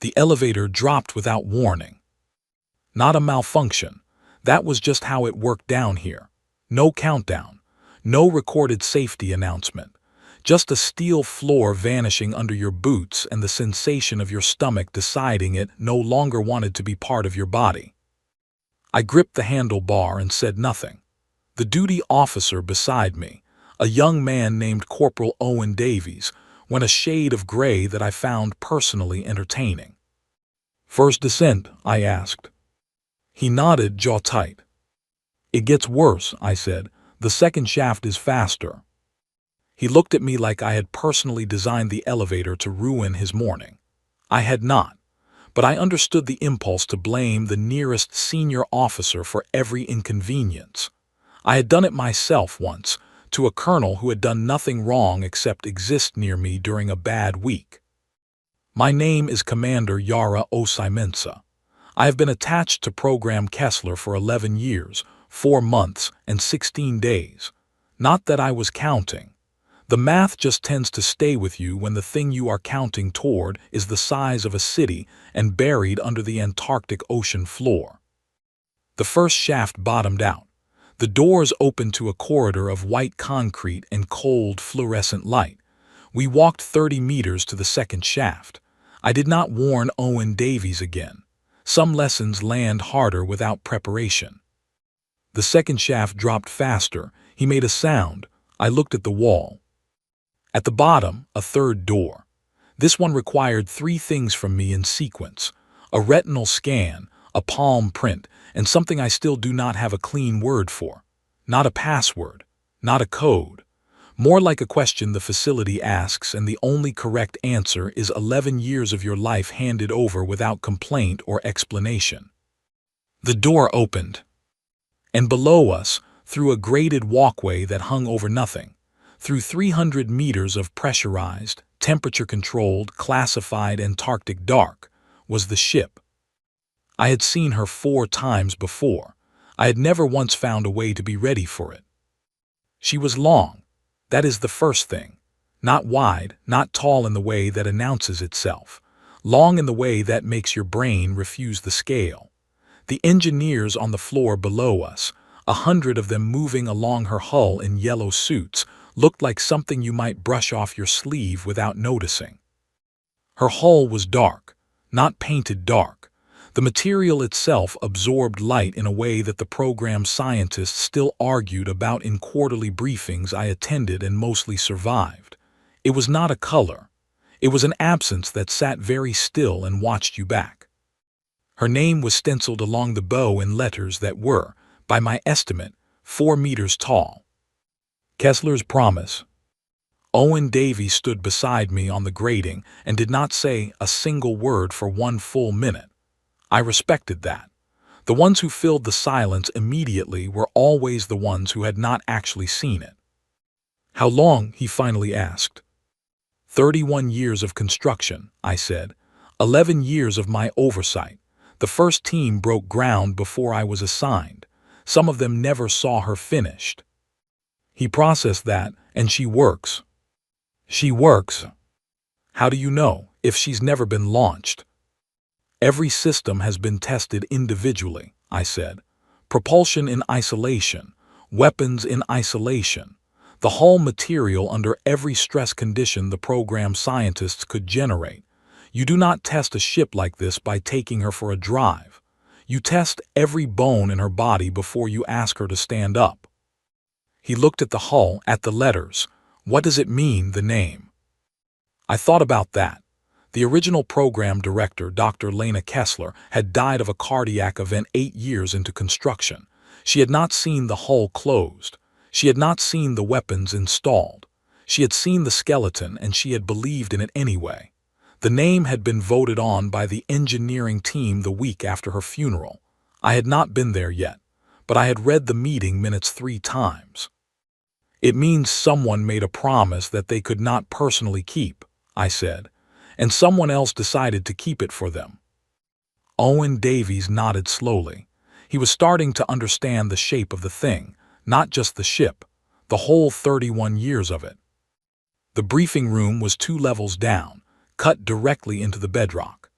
The elevator dropped without warning. Not a malfunction. That was just how it worked down here. No countdown. No recorded safety announcement. Just a steel floor vanishing under your boots and the sensation of your stomach deciding it no longer wanted to be part of your body. I gripped the handlebar and said nothing. The duty officer beside me, a young man named Corporal Owen Davies, went a shade of gray that I found personally entertaining. "First descent?" I asked. He nodded, jaw tight. "It gets worse," I said. "The second shaft is faster." He looked at me like I had personally designed the elevator to ruin his morning. I had not, but I understood the impulse to blame the nearest senior officer for every inconvenience. I had done it myself once, to a colonel who had done nothing wrong except exist near me during a bad week. "My name is Commander Yara Osimensa. I have been attached to Program Kessler for 11 years, 4 months, and 16 days. Not that I was counting. The math just tends to stay with you when the thing you are counting toward is the size of a city and buried under the Antarctic Ocean floor." The first shaft bottomed out. The doors opened to a corridor of white concrete and cold fluorescent light. We walked 30 meters to the second shaft. I did not warn Owen Davies again. Some lessons land harder without preparation. The second shaft dropped faster. He made a sound. I looked at the wall. At the bottom, a third door. This one required 3 things from me in sequence: a retinal scan, a palm print, and something I still do not have a clean word for. Not a password, not a code. More like a question the facility asks, and the only correct answer is 11 years of your life handed over without complaint or explanation. The door opened. And below us, through a grated walkway that hung over nothing, through 300 meters of pressurized, temperature-controlled, classified Antarctic dark, was the ship. I had seen her 4 times before. I had never once found a way to be ready for it. She was long. That is the first thing. Not wide, not tall in the way that announces itself. Long in the way that makes your brain refuse the scale. The engineers on the floor below us, 100 of them moving along her hull in yellow suits, looked like something you might brush off your sleeve without noticing. Her hull was dark, not painted dark. The material itself absorbed light in a way that the program scientists still argued about in quarterly briefings I attended and mostly survived. It was not a color. It was an absence that sat very still and watched you back. Her name was stenciled along the bow in letters that were, by my estimate, 4 meters tall. Kessler's Promise. Owen Davies stood beside me on the grating and did not say a single word for 1 full minute. I respected that. The ones who filled the silence immediately were always the ones who had not actually seen it. "How long?" he finally asked. 31 years of construction," I said. 11 years of my oversight. The first team broke ground before I was assigned. Some of them never saw her finished. He processed that, and she works. She works. How do you know, if she's never been launched? Every system has been tested individually, I said. Propulsion in isolation, weapons in isolation, the hull material under every stress condition the program scientists could generate. You do not test a ship like this by taking her for a drive. You test every bone in her body before you ask her to stand up. He looked at the hull, at the letters. What does it mean, the name? I thought about that. The original program director, Dr. Lena Kessler, had died of a cardiac event 8 years into construction. She had not seen the hull closed. She had not seen the weapons installed. She had seen the skeleton, and she had believed in it anyway. The name had been voted on by the engineering team the week after her funeral. I had not been there yet, but I had read the meeting minutes 3 times. It means someone made a promise that they could not personally keep, I said, and someone else decided to keep it for them. Owen Davies nodded slowly. He was starting to understand the shape of the thing, not just the ship, the whole 31 years of it. The briefing room was 2 levels down, cut directly into the bedrock.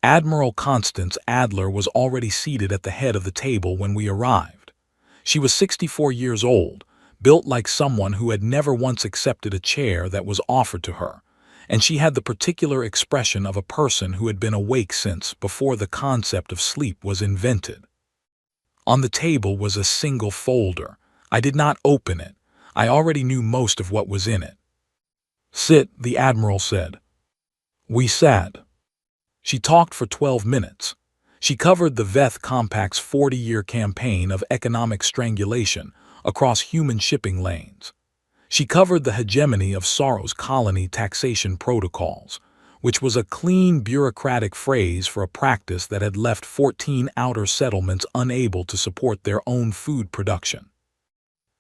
Admiral Constance Adler was already seated at the head of the table when we arrived. She was 64 years old, built like someone who had never once accepted a chair that was offered to her, and she had the particular expression of a person who had been awake since before the concept of sleep was invented. On the table was a single folder. I did not open it. I already knew most of what was in it. "Sit," the Admiral said. We sat. She talked for 12 minutes. She covered the Veth Compact's 40-year campaign of economic strangulation across human shipping lanes. She covered the hegemony of Sorrow's colony taxation protocols, which was a clean bureaucratic phrase for a practice that had left 14 outer settlements unable to support their own food production.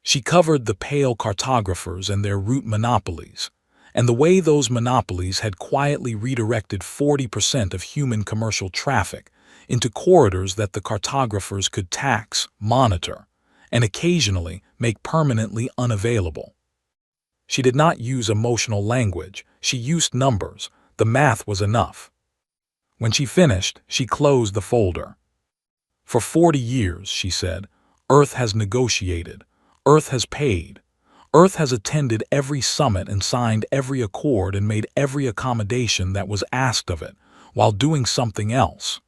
She covered the Pale cartographers and their route monopolies, and the way those monopolies had quietly redirected 40% of human commercial traffic into corridors that the cartographers could tax, monitor, and occasionally make permanently unavailable. She did not use emotional language. She used numbers. The math was enough. When she finished, she closed the folder. "For 40 years, she said, Earth has negotiated. Earth has paid. Earth has attended every summit and signed every accord and made every accommodation that was asked of it, while doing something else."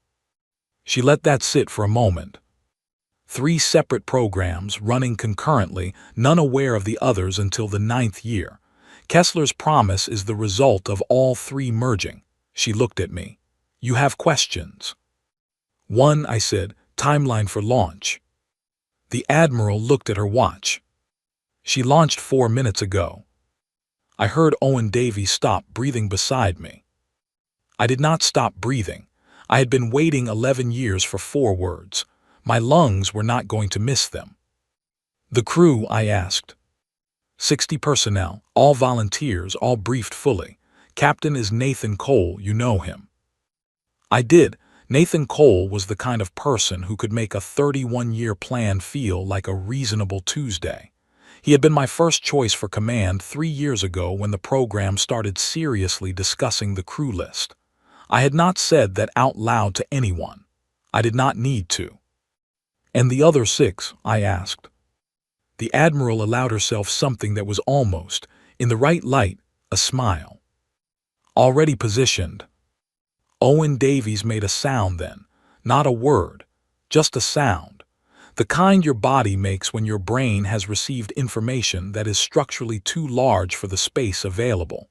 She let that sit for a moment. 3 separate programs running concurrently, none aware of the others until the 9th year. Kessler's promise is the result of all 3 merging. She looked at me. "You have questions?" "One," I said, "timeline for launch." The Admiral looked at her watch. "She launched 4 minutes ago." I heard Owen Davies stop breathing beside me. I did not stop breathing. I had been waiting 11 years for 4 words. My lungs were not going to miss them. "The crew?" I asked. 60 personnel, all volunteers, all briefed fully. Captain is Nathan Cole, you know him. I did. Nathan Cole was the kind of person who could make a 31-year plan feel like a reasonable Tuesday. He had been my first choice for command 3 years ago when the program started seriously discussing the crew list. I had not said that out loud to anyone. I did not need to. "And the other 6, I asked. The Admiral allowed herself something that was almost, in the right light, a smile. "Already positioned." Owen Davies made a sound then, not a word, just a sound. The kind your body makes when your brain has received information that is structurally too large for the space available.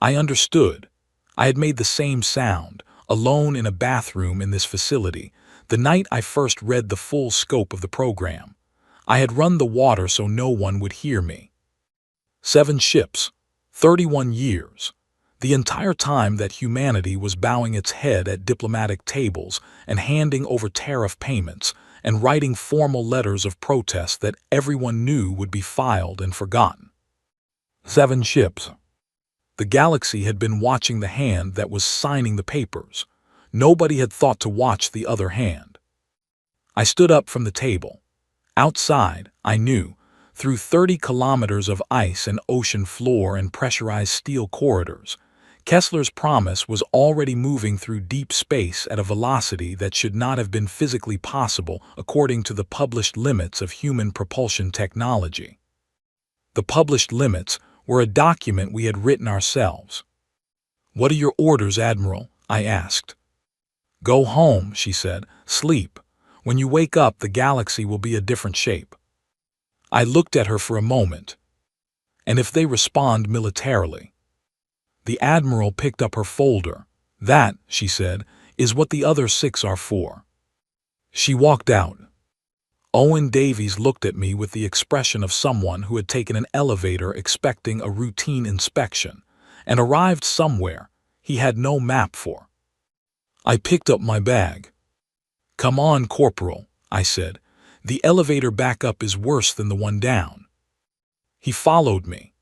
I understood. I had made the same sound, alone in a bathroom in this facility, the night I first read the full scope of the program. I had run the water so no one would hear me. 7 ships, 31 years. The entire time that humanity was bowing its head at diplomatic tables and handing over tariff payments and writing formal letters of protest that everyone knew would be filed and forgotten. 7 ships. The galaxy had been watching the hand that was signing the papers. Nobody had thought to watch the other hand. I stood up from the table. Outside, I knew, through 30 kilometers of ice and ocean floor and pressurized steel corridors, Kessler's promise was already moving through deep space at a velocity that should not have been physically possible according to the published limits of human propulsion technology. The published limits were a document we had written ourselves. "What are your orders, Admiral?" I asked. "Go home," she said. "Sleep. When you wake up, the galaxy will be a different shape." I looked at her for a moment. "And if they respond militarily?" The Admiral picked up her folder. "That," she said, "is what the other 6 are for." She walked out. Owen Davies looked at me with the expression of someone who had taken an elevator expecting a routine inspection and arrived somewhere he had no map for. I picked up my bag. "Come on, Corporal," I said. "The elevator back up is worse than the one down." He followed me.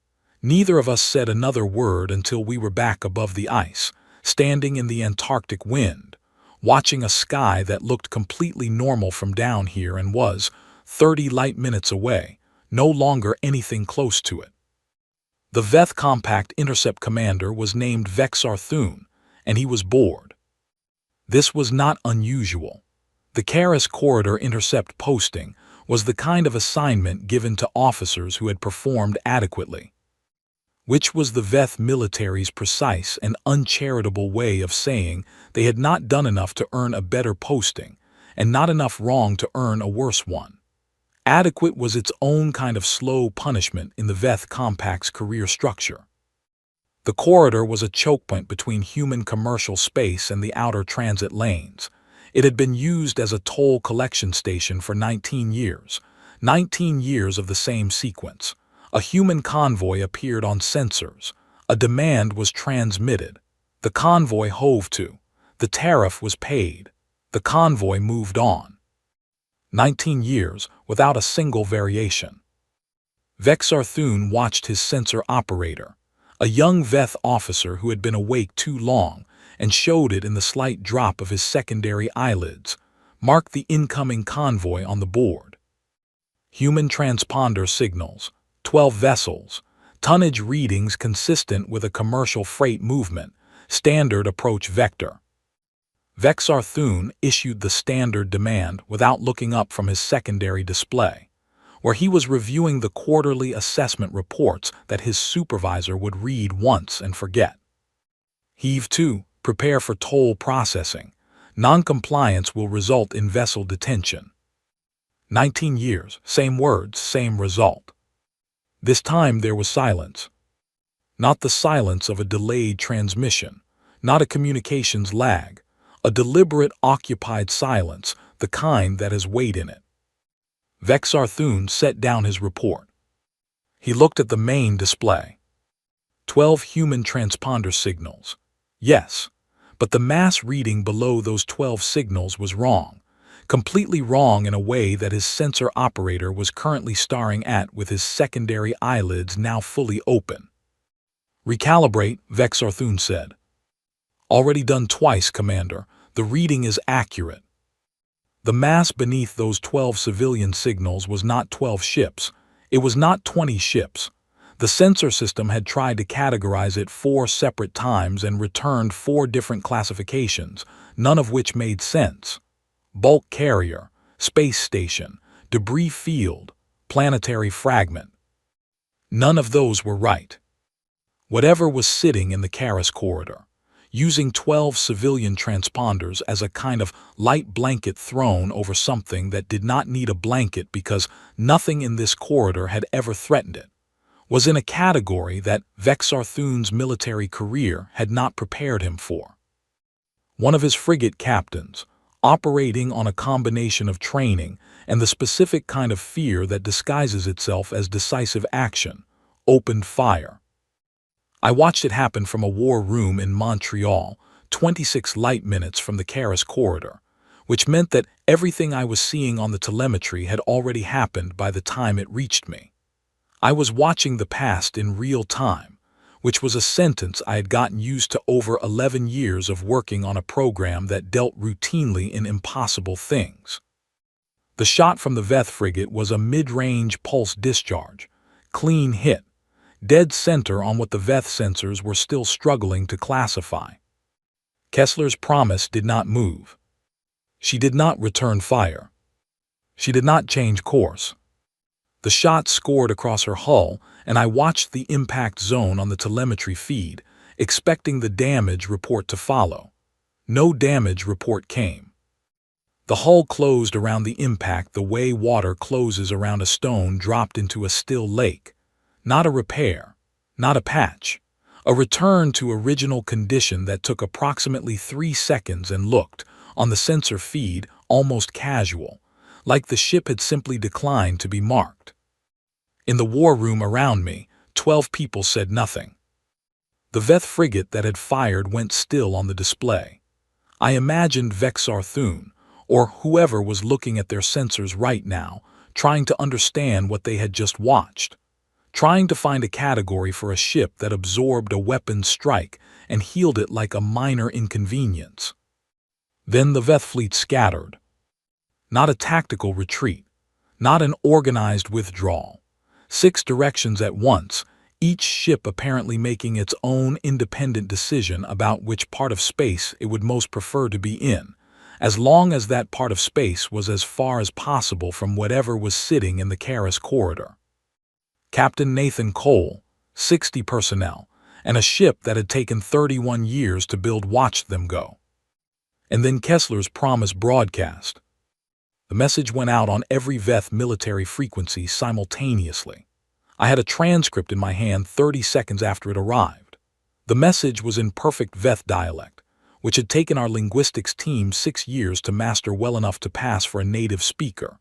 Neither of us said another word until we were back above the ice, standing in the Antarctic wind, watching a sky that looked completely normal from down here and was, 30 light minutes away, no longer anything close to it. The Veth Compact Intercept Commander was named Vexar Thune, and he was bored. This was not unusual. The Karas Corridor Intercept posting was the kind of assignment given to officers who had performed adequately, which was the Veth military's precise and uncharitable way of saying they had not done enough to earn a better posting and not enough wrong to earn a worse one. Adequate was its own kind of slow punishment in the Veth Compact's career structure. The corridor was a choke point between human commercial space and the outer transit lanes. It had been used as a toll collection station for 19 years. 19 years of the same sequence. A human convoy appeared on sensors. A demand was transmitted. The convoy hove to. The tariff was paid. The convoy moved on. 19 years without a single variation. Vexarthun watched his sensor operator, a young Veth officer who had been awake too long and showed it in the slight drop of his secondary eyelids, mark the incoming convoy on the board. Human transponder signals, 12 vessels, tonnage readings consistent with a commercial freight movement, standard approach vector. Vexarthun issued the standard demand without looking up from his secondary display, where he was reviewing the quarterly assessment reports that his supervisor would read once and forget. Heave 2, prepare for toll processing. Non-compliance will result in vessel detention. 19 years, same words, same result. This time there was silence. Not the silence of a delayed transmission, not a communications lag, a deliberate occupied silence, the kind that has weight in it. Vexarthun set down his report. He looked at the main display. 12 human transponder signals. Yes, but the mass reading below those 12 signals was wrong, completely wrong in a way that his sensor operator was currently staring at with his secondary eyelids now fully open. Recalibrate, Vexarthun said. Already done twice, Commander. The reading is accurate. The mass beneath those 12 civilian signals was not 12 ships. It was not 20 ships. The sensor system had tried to categorize it 4 separate times and returned 4 different classifications, none of which made sense. Bulk carrier, space station, debris field, planetary fragment. None of those were right. Whatever was sitting in the Karas corridor, using 12 civilian transponders as a kind of light blanket thrown over something that did not need a blanket because nothing in this corridor had ever threatened it, was in a category that Vexarthun's military career had not prepared him for. One of his frigate captains, operating on a combination of training and the specific kind of fear that disguises itself as decisive action, opened fire. I watched it happen from a war room in Montreal, 26 light minutes from the Karas corridor, which meant that everything I was seeing on the telemetry had already happened by the time it reached me. I was watching the past in real time, which was a sentence I had gotten used to over 11 years of working on a program that dealt routinely in impossible things. The shot from the Veth frigate was a mid-range pulse discharge, clean hit, dead center on what the Veth sensors were still struggling to classify. Kessler's promise did not move. She did not return fire. She did not change course. The shot scored across her hull, and I watched the impact zone on the telemetry feed, expecting the damage report to follow. No damage report came. The hull closed around the impact the way water closes around a stone dropped into a still lake. Not a repair, not a patch, a return to original condition that took approximately 3 seconds and looked, on the sensor feed, almost casual, like the ship had simply declined to be marked. In the war room around me, 12 people said nothing. The Veth frigate that had fired went still on the display. I imagined Vexarthun, or whoever was looking at their sensors right now, trying to understand what they had just watched. Trying to find a category for a ship that absorbed a weapons strike and healed it like a minor inconvenience. Then the Veth fleet scattered. Not a tactical retreat, not an organized withdrawal. 6 directions at once, each ship apparently making its own independent decision about which part of space it would most prefer to be in, as long as that part of space was as far as possible from whatever was sitting in the Karis corridor. Captain Nathan Cole, 60 personnel, and a ship that had taken 31 years to build watched them go. And then Kessler's promised broadcast. The message went out on every Veth military frequency simultaneously. I had a transcript in my hand 30 seconds after it arrived. The message was in perfect Veth dialect, which had taken our linguistics team 6 years to master well enough to pass for a native speaker,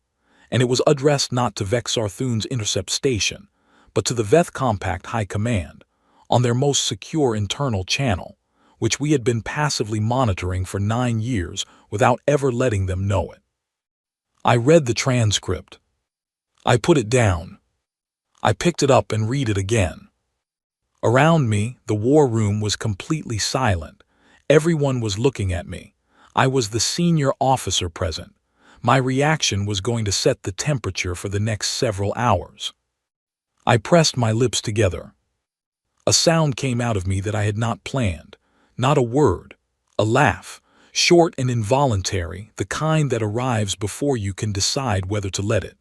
and it was addressed not to Vexarthun's intercept station, but to the Veth Compact High Command, on their most secure internal channel, which we had been passively monitoring for 9 years without ever letting them know it. I read the transcript. I put it down. I picked it up and read it again. Around me, the war room was completely silent. Everyone was looking at me. I was the senior officer present. My reaction was going to set the temperature for the next several hours. I pressed my lips together. A sound came out of me that I had not planned. Not a word. A laugh. Short and involuntary, the kind that arrives before you can decide whether to let it.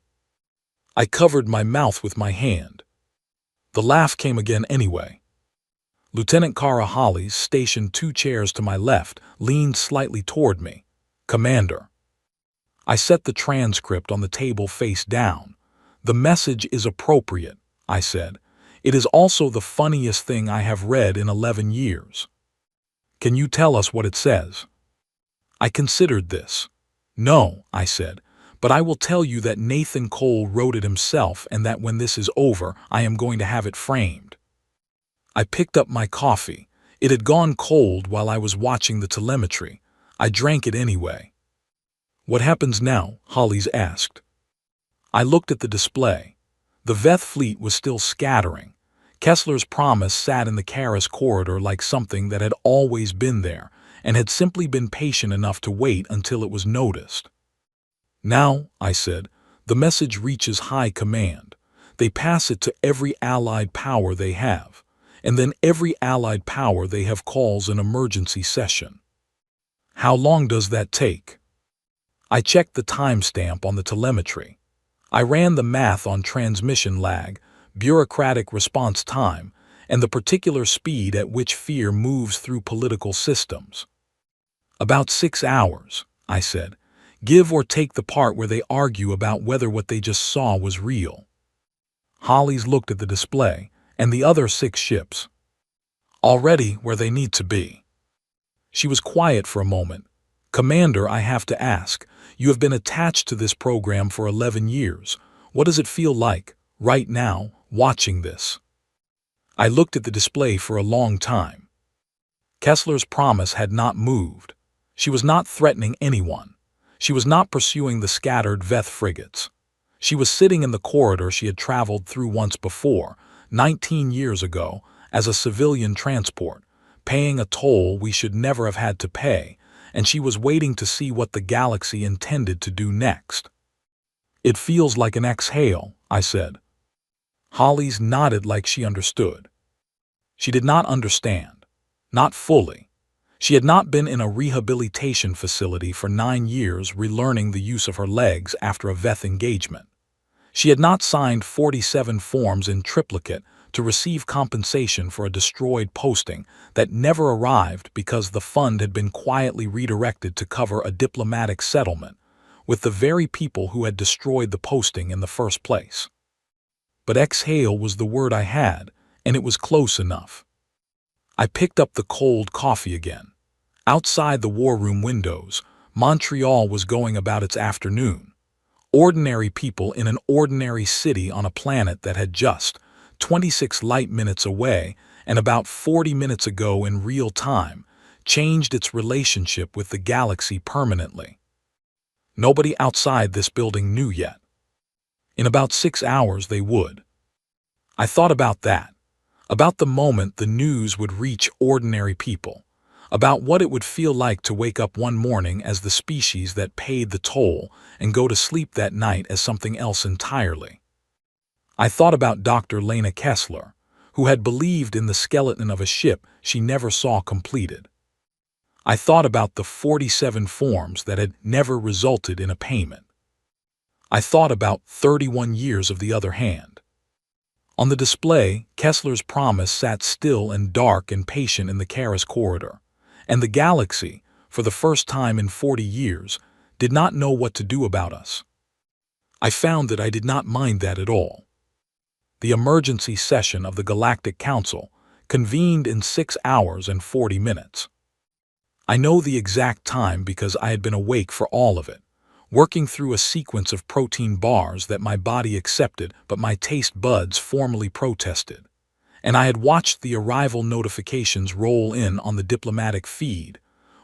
I covered my mouth with my hand. The laugh came again anyway. Lieutenant Kara Hollies, stationed 2 chairs to my left, leaned slightly toward me. "Commander." I set the transcript on the table face down. "The message is appropriate," I said. "It is also the funniest thing I have read in 11 years. Can you tell us what it says?" I considered this. "No," I said, "but I will tell you that Nathan Cole wrote it himself and that when this is over, I am going to have it framed." I picked up my coffee. It had gone cold while I was watching the telemetry. I drank it anyway. "What happens now?" Hollies asked. I looked at the display. The Veth fleet was still scattering. Kessler's promise sat in the Karis corridor like something that had always been there and had simply been patient enough to wait until it was noticed. "Now," I said, "the message reaches High Command. They pass it to every Allied power they have, and then every Allied power they have calls an emergency session." "How long does that take?" I checked the timestamp on the telemetry. I ran the math on transmission lag, bureaucratic response time, and the particular speed at which fear moves through political systems. "About 6 hours, I said. "Give or take the part where they argue about whether what they just saw was real." Hollies looked at the display, and the other 6 ships. "Already where they need to be." She was quiet for a moment. "Commander, I have to ask, you have been attached to this program for 11 years. What does it feel like, right now, watching this?" I looked at the display for a long time. Kessler's promise had not moved. She was not threatening anyone. She was not pursuing the scattered Veth frigates. She was sitting in the corridor she had traveled through once before, 19 years ago, as a civilian transport, paying a toll we should never have had to pay, and she was waiting to see what the galaxy intended to do next. "It feels like an exhale," I said. Hollies nodded like she understood. She did not understand. Not fully. She had not been in a rehabilitation facility for 9 years relearning the use of her legs after a Veth engagement. She had not signed 47 forms in triplicate to receive compensation for a destroyed posting that never arrived because the fund had been quietly redirected to cover a diplomatic settlement with the very people who had destroyed the posting in the first place. But exhale was the word I had, and it was close enough. I picked up the cold coffee again. Outside the war room windows, Montreal was going about its afternoon. Ordinary people in an ordinary city on a planet that had just 26 light minutes away and about 40 minutes ago in real time changed its relationship with the galaxy permanently. Nobody outside this building knew yet. In about 6 hours they would. I thought about that, about the moment the news would reach ordinary people, about what it would feel like to wake up one morning as the species that paid the toll and go to sleep that night as something else entirely. I thought about Dr. Lena Kessler, who had believed in the skeleton of a ship she never saw completed. I thought about the 47 forms that had never resulted in a payment. I thought about 31 years of the other hand. On the display, Kessler's promise sat still and dark and patient in the Karas corridor, and the galaxy, for the first time in 40 years, did not know what to do about us. I found that I did not mind that at all. The emergency session of the Galactic Council convened in 6 hours and 40 minutes. I know the exact time because I had been awake for all of it, working through a sequence of protein bars that my body accepted but my taste buds formally protested, and I had watched the arrival notifications roll in on the diplomatic feed,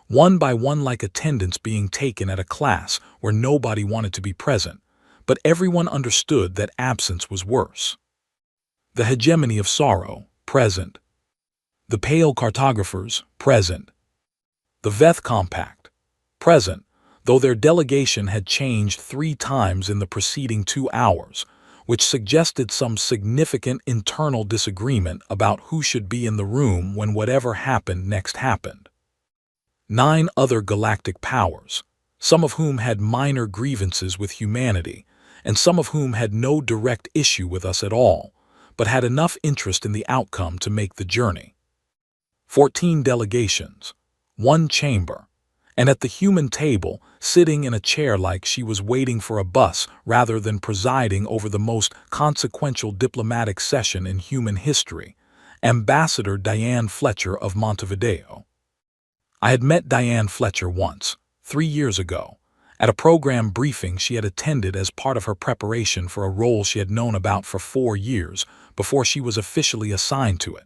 one by one like attendance being taken at a class where nobody wanted to be present, but everyone understood that absence was worse. The hegemony of sorrow, present. The pale cartographers, present. The Veth Compact, present, though their delegation had changed 3 times in the preceding 2 hours, which suggested some significant internal disagreement about who should be in the room when whatever happened next happened. 9 other galactic powers, some of whom had minor grievances with humanity, and some of whom had no direct issue with us at all, but had enough interest in the outcome to make the journey. 14 delegations, 1 chamber, and at the human table, sitting in a chair like she was waiting for a bus rather than presiding over the most consequential diplomatic session in human history, Ambassador Diane Fletcher of Montevideo. I had met Diane Fletcher once, 3 years ago, at a program briefing she had attended as part of her preparation for a role she had known about for 4 years before she was officially assigned to it.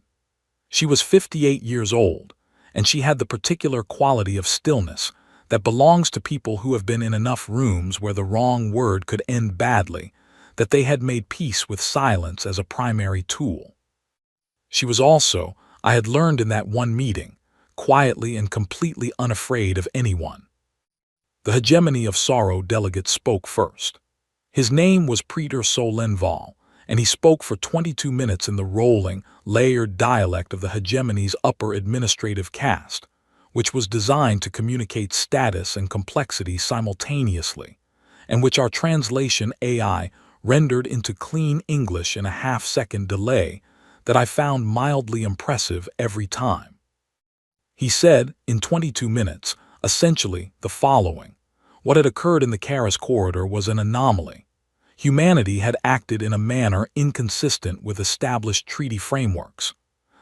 She was 58 years old, and she had the particular quality of stillness that belongs to people who have been in enough rooms where the wrong word could end badly, that they had made peace with silence as a primary tool. She was also, I had learned in that one meeting, quietly and completely unafraid of anyone. The hegemony of sorrow delegate spoke first. His name was Peter Solenval, and he spoke for 22 minutes in the rolling, layered dialect of the hegemony's upper administrative caste, which was designed to communicate status and complexity simultaneously, and which our translation AI rendered into clean English in a half-second delay that I found mildly impressive every time. He said, in 22 minutes, essentially the following. What had occurred in the Karas corridor was an anomaly. Humanity had acted in a manner inconsistent with established treaty frameworks.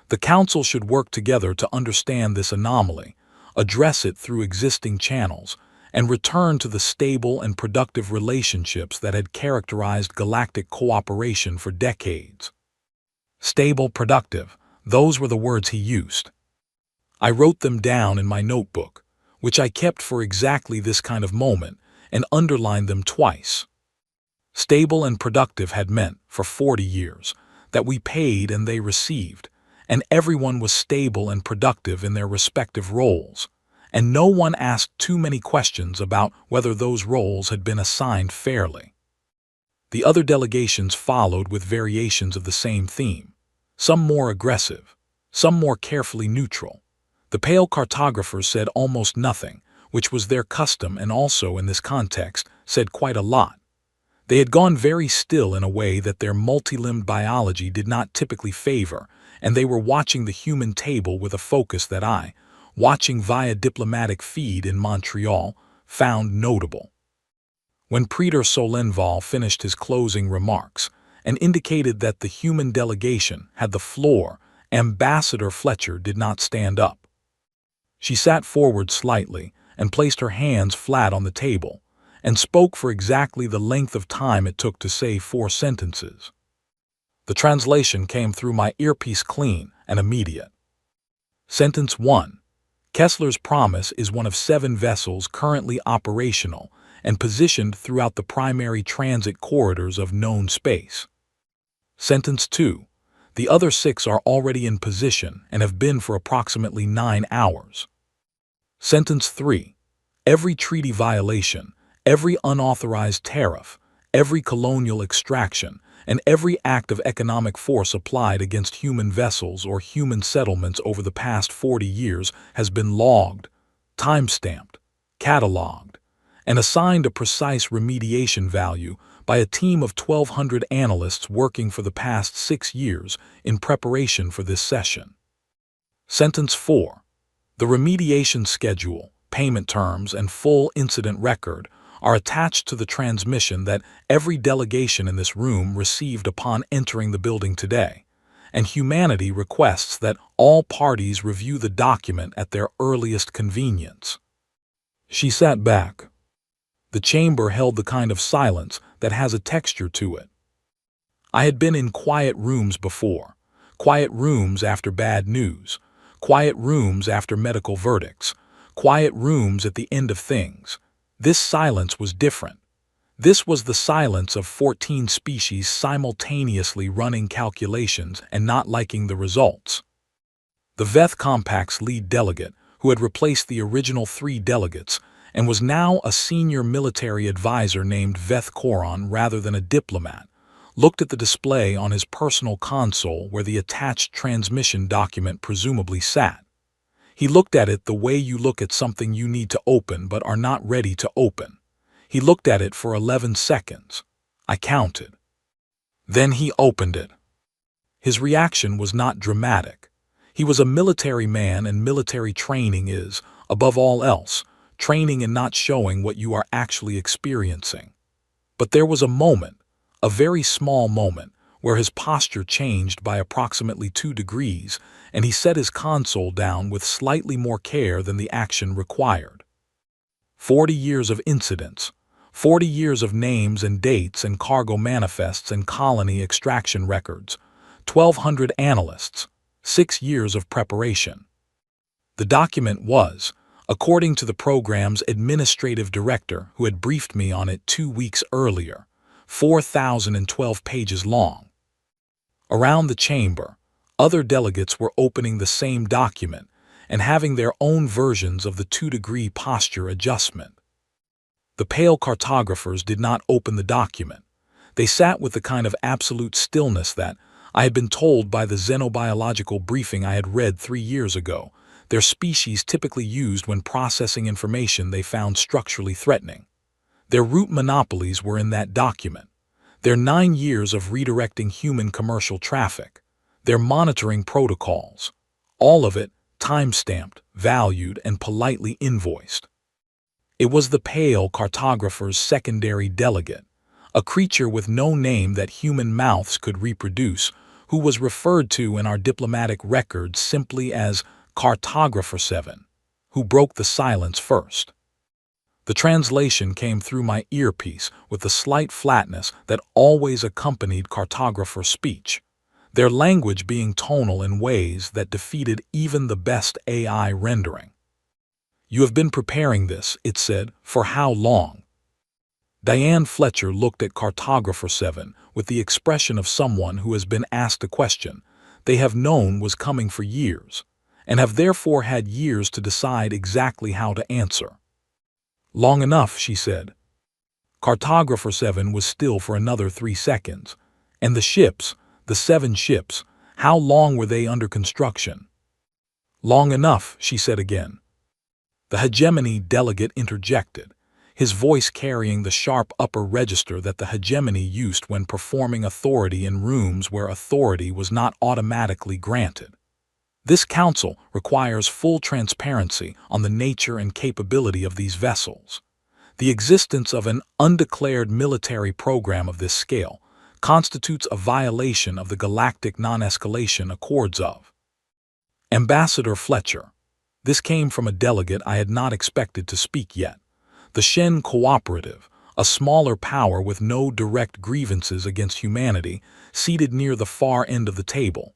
The Council should work together to understand this anomaly, address it through existing channels, and return to the stable and productive relationships that had characterized galactic cooperation for decades. Stable, productive, those were the words he used. I wrote them down in my notebook, which I kept for exactly this kind of moment, and underlined them twice. Stable and productive had meant, for 40 years, that we paid and they received, and everyone was stable and productive in their respective roles, and no one asked too many questions about whether those roles had been assigned fairly. The other delegations followed with variations of the same theme, some more aggressive, some more carefully neutral. The pale cartographers said almost nothing, which was their custom and also, in this context, said quite a lot. They had gone very still in a way that their multi-limbed biology did not typically favor, and they were watching the human table with a focus that I, watching via diplomatic feed in Montreal, found notable. When Peter Solenval finished his closing remarks and indicated that the human delegation had the floor, Ambassador Fletcher did not stand up. She sat forward slightly and placed her hands flat on the table, and spoke for exactly the length of time it took to say 4 sentences. The translation came through my earpiece clean and immediate. Sentence 1. Kessler's Promise is one of 7 vessels currently operational and positioned throughout the primary transit corridors of known space. Sentence 2. The other 6 are already in position and have been for approximately 9 hours. Sentence 3. Every treaty violation, every unauthorized tariff, every colonial extraction, and every act of economic force applied against human vessels or human settlements over the past 40 years has been logged, time-stamped, cataloged, and assigned a precise remediation value by a team of 1,200 analysts working for the past 6 years in preparation for this session. Sentence 4. The remediation schedule, payment terms, and full incident record are attached to the transmission that every delegation in this room received upon entering the building today, and humanity requests that all parties review the document at their earliest convenience. She sat back. The chamber held the kind of silence that has a texture to it. I had been in quiet rooms before, quiet rooms after bad news, quiet rooms after medical verdicts, quiet rooms at the end of things. This silence was different. This was the silence of 14 species simultaneously running calculations and not liking the results. The Veth Compact's lead delegate, who had replaced the original 3 delegates, and was now a senior military advisor named Veth Koron rather than a diplomat, looked at the display on his personal console where the attached transmission document presumably sat. He looked at it the way you look at something you need to open but are not ready to open. He looked at it for 11 seconds. I counted. Then he opened it. His reaction was not dramatic. He was a military man, and military training is, above all else, training in not showing what you are actually experiencing. But there was a moment, a very small moment, where his posture changed by approximately 2 degrees, and he set his console down with slightly more care than the action required. 40 years of incidents, 40 years of names and dates and cargo manifests and colony extraction records, 1,200 analysts, 6 years of preparation. The document was, according to the program's administrative director who had briefed me on it 2 weeks earlier, 4,012 pages long. Around the chamber, other delegates were opening the same document and having their own versions of the 2-degree posture adjustment. The pale cartographers did not open the document. They sat with the kind of absolute stillness that, I had been told by the xenobiological briefing I had read 3 years ago, their species typically used when processing information they found structurally threatening. Their root monopolies were in that document. Their 9 years of redirecting human commercial traffic. Their monitoring protocols. All of it time-stamped, valued, and politely invoiced. It was the pale cartographer's secondary delegate, a creature with no name that human mouths could reproduce, who was referred to in our diplomatic records simply as Cartographer 7, who broke the silence first. The translation came through my earpiece with the slight flatness that always accompanied cartographer speech, their language being tonal in ways that defeated even the best AI rendering. You have been preparing this, it said, for how long? Diane Fletcher looked at Cartographer 7 with the expression of someone who has been asked a question they have known was coming for years, and have therefore had years to decide exactly how to answer. Long enough, she said. Cartographer 7 was still for another 3 seconds. And the ships, the 7 ships, how long were they under construction? Long enough, she said again. The hegemony delegate interjected, his voice carrying the sharp upper register that the hegemony used when performing authority in rooms where authority was not automatically granted. This council requires full transparency on the nature and capability of these vessels. The existence of an undeclared military program of this scale constitutes a violation of the Galactic Non-Escalation Accords of. Ambassador Fletcher. This came from a delegate I had not expected to speak yet. The Shen Cooperative, a smaller power with no direct grievances against humanity, seated near the far end of the table.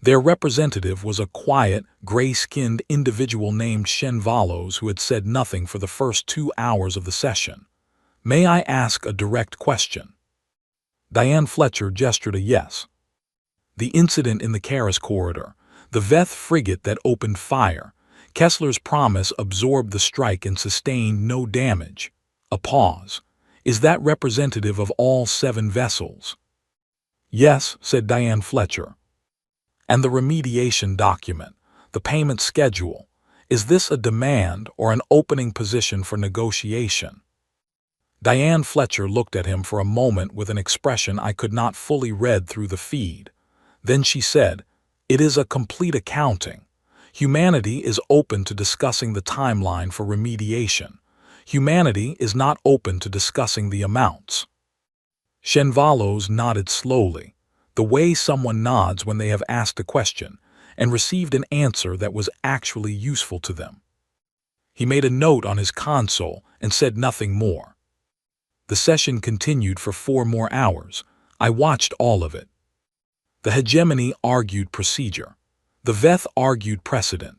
Their representative was a quiet, gray-skinned individual named Shen Valos who had said nothing for the first 2 hours of the session. May I ask a direct question? Diane Fletcher gestured a yes. The incident in the Karis corridor, the Veth frigate that opened fire, Kessler's promise absorbed the strike and sustained no damage. A pause. Is that representative of all 7 vessels? Yes, said Diane Fletcher. And the remediation document, the payment schedule, is this a demand or an opening position for negotiation? Diane Fletcher looked at him for a moment with an expression I could not fully read through the feed. Then she said, "It is a complete accounting. Humanity is open to discussing the timeline for remediation. Humanity is not open to discussing the amounts." Shenvalos nodded slowly, the way someone nods when they have asked a question and received an answer that was actually useful to them. He made a note on his console and said nothing more. The session continued for 4 more hours. I watched all of it. The hegemony argued procedure. The Veth argued precedent.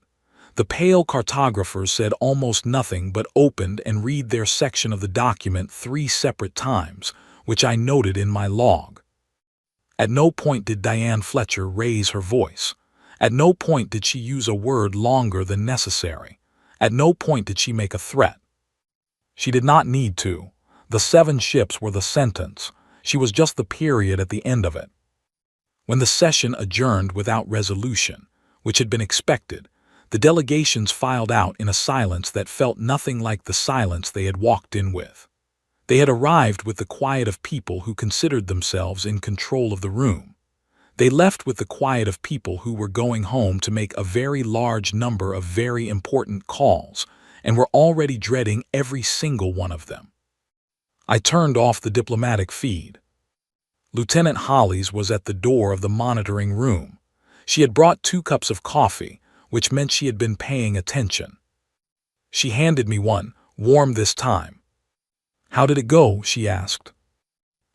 The pale cartographers said almost nothing but opened and read their section of the document 3 separate times, which I noted in my log. At no point did Diane Fletcher raise her voice. At no point did she use a word longer than necessary. At no point did she make a threat. She did not need to. The 7 ships were the sentence. She was just the period at the end of it. When the session adjourned without resolution, which had been expected, the delegations filed out in a silence that felt nothing like the silence they had walked in with. They had arrived with the quiet of people who considered themselves in control of the room. They left with the quiet of people who were going home to make a very large number of very important calls and were already dreading every single one of them. I turned off the diplomatic feed. Lieutenant Hollies was at the door of the monitoring room. She had brought 2 cups of coffee, which meant she had been paying attention. She handed me one, warm this time. "How did it go?" she asked.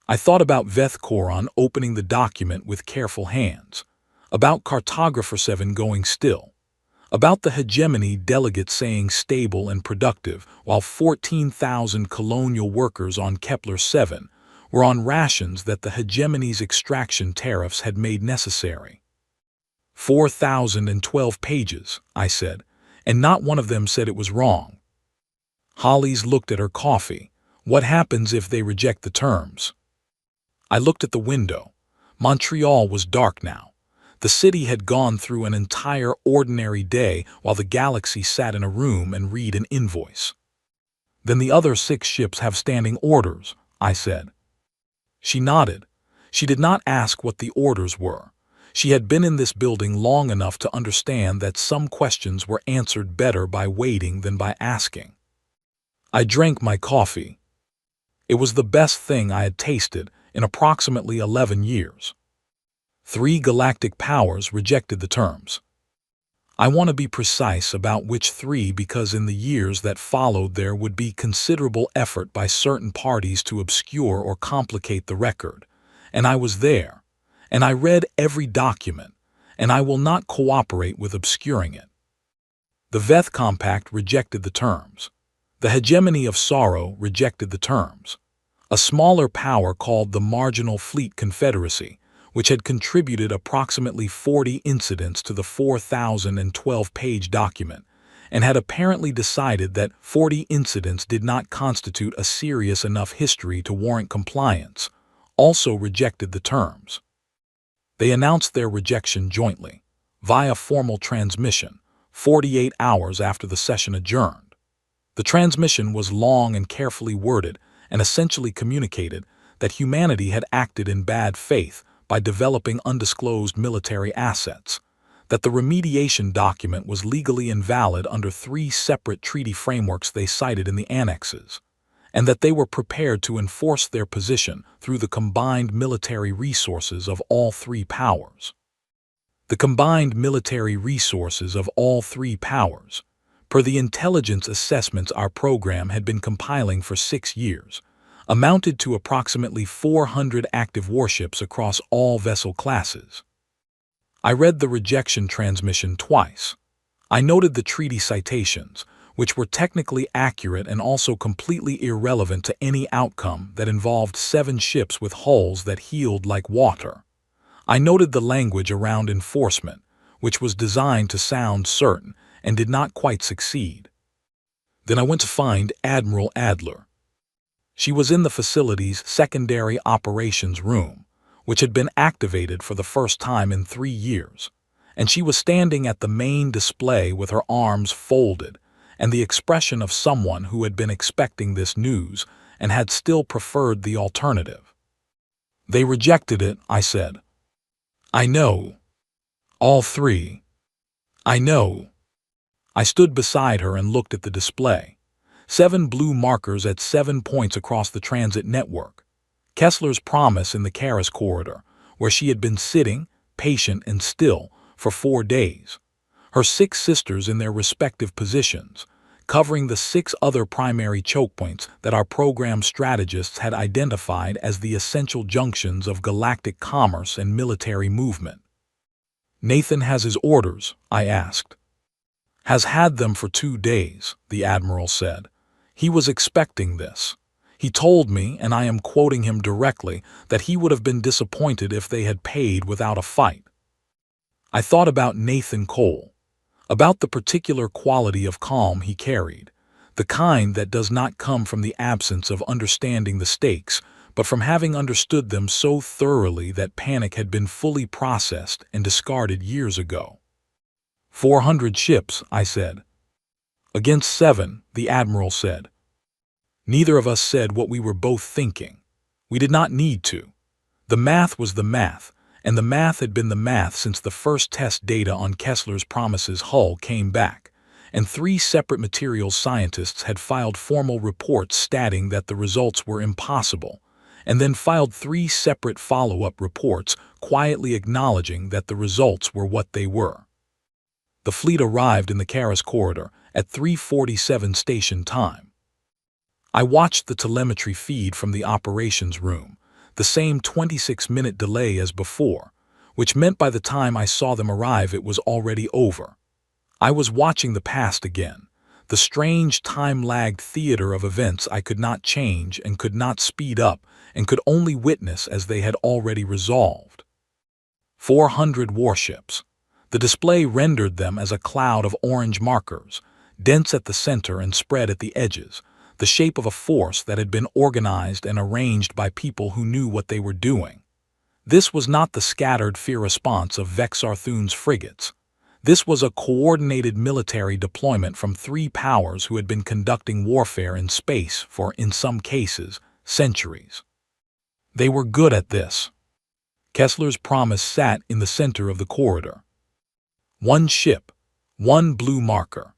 I thought about Veth Koron opening the document with careful hands, about Cartographer 7 going still, about the hegemony delegate saying stable and productive while 14,000 colonial workers on Kepler 7 were on rations that the hegemony's extraction tariffs had made necessary. 4,012 pages, I said, and not one of them said it was wrong. Hollies looked at her coffee. What happens if they reject the terms? I looked at the window. Montreal was dark now. The city had gone through an entire ordinary day while the galaxy sat in a room and read an invoice. Then the other 6 ships have standing orders, I said. She nodded. She did not ask what the orders were. She had been in this building long enough to understand that some questions were answered better by waiting than by asking. I drank my coffee. It was the best thing I had tasted in approximately 11 years. 3 galactic powers rejected the terms. I want to be precise about which 3 because in the years that followed there would be considerable effort by certain parties to obscure or complicate the record, and I was there, and I read every document, and I will not cooperate with obscuring it. The Veth Compact rejected the terms. The Hegemony of Sorrow rejected the terms. A smaller power called the Marginal Fleet Confederacy, which had contributed approximately 40 incidents to the 4,012-page document, and had apparently decided that 40 incidents did not constitute a serious enough history to warrant compliance, also rejected the terms. They announced their rejection jointly, via formal transmission, 48 hours after the session adjourned. The transmission was long and carefully worded and essentially communicated that humanity had acted in bad faith by developing undisclosed military assets, that the remediation document was legally invalid under 3 separate treaty frameworks they cited in the annexes, and that they were prepared to enforce their position through the combined military resources of all 3 powers. The combined military resources of all 3 powers, per the intelligence assessments our program had been compiling for 6 years, amounted to approximately 400 active warships across all vessel classes. I read the rejection transmission twice. I noted the treaty citations, which were technically accurate and also completely irrelevant to any outcome that involved 7 ships with hulls that healed like water. I noted the language around enforcement, which was designed to sound certain and did not quite succeed. Then I went to find Admiral Adler. She was in the facility's secondary operations room, which had been activated for the first time in 3 years, and she was standing at the main display with her arms folded and the expression of someone who had been expecting this news and had still preferred the alternative. "They rejected it," I said. "I know. All 3. I know." I stood beside her and looked at the display. 7 blue markers at 7 points across the transit network. Kessler's promise in the Karas corridor, where she had been sitting, patient and still, for 4 days. Her 6 sisters in their respective positions, covering the 6 other primary choke points that our program strategists had identified as the essential junctions of galactic commerce and military movement. "Nathan has his orders?" I asked. "Has had them for 2 days," the Admiral said. "He was expecting this. He told me, and I am quoting him directly, that he would have been disappointed if they had paid without a fight." I thought about Nathan Cole, about the particular quality of calm he carried, the kind that does not come from the absence of understanding the stakes, but from having understood them so thoroughly that panic had been fully processed and discarded years ago. 400 ships, I said. "Against 7, the Admiral said. Neither of us said what we were both thinking. We did not need to. The math was the math, and the math had been the math since the first test data on Kessler's Promise's hull came back, and 3 separate materials scientists had filed formal reports stating that the results were impossible, and then filed 3 separate follow-up reports quietly acknowledging that the results were what they were. The fleet arrived in the Karas corridor at 3:47 station time. I watched the telemetry feed from the operations room, the same 26-minute delay as before, which meant by the time I saw them arrive it was already over. I was watching the past again, the strange time-lagged theater of events I could not change and could not speed up and could only witness as they had already resolved. 400 warships. The display rendered them as a cloud of orange markers, dense at the center and spread at the edges, the shape of a force that had been organized and arranged by people who knew what they were doing. This was not the scattered fear response of Vexarthoon's frigates. This was a coordinated military deployment from 3 powers who had been conducting warfare in space for, in some cases, centuries. They were good at this. Kessler's Promise sat in the center of the corridor. 1 ship, 1 blue marker.